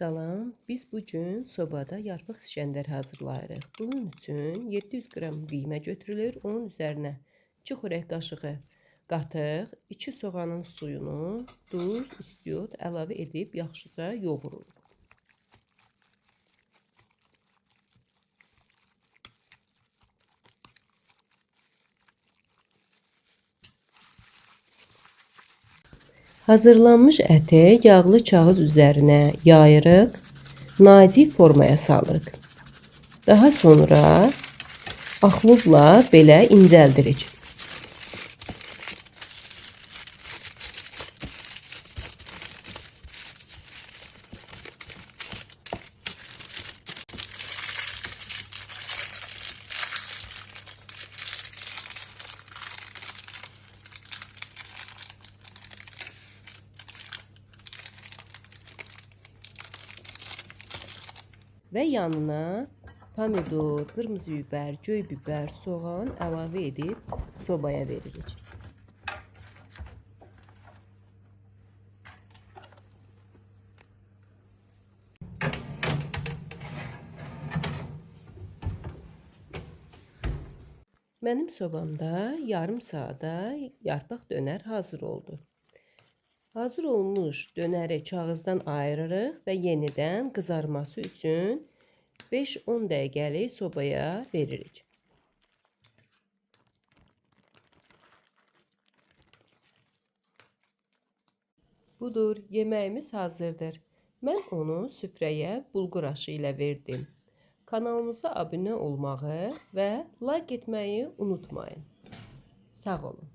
Salam, biz bugün sobada yarpaq İskəndər hazırlayırıq. Bunun üçün 700 qram qiymə götürülür. Onun üzərinə 2 xörək qaşığı qatıq, 2 soğanın suyunu, duz, istiot əlavə edib yaxşıca yoğururuq. Hazırlanmış əti yağlı kağız üzərinə yayırıq, nazik formaya salırıq. Daha sonra axlovla belə incəldirik. Və yanına pomidor, qırmızı biber, göy biber, soğan əlavə edib sobaya veririk. Mənim sobamda yarım saata yarpaq dönər hazır oldu. Hazır olmuş dönəri kağızdan ayırırıq və yenidən qızarması üçün 5-10 dəqiqəlik sobaya veririk. Budur, yeməyimiz hazırdır. Mən onu süfrəyə bulgur aşı ilə verdim. Kanalımıza abunə olmağı və like etməyi unutmayın. Sağ olun.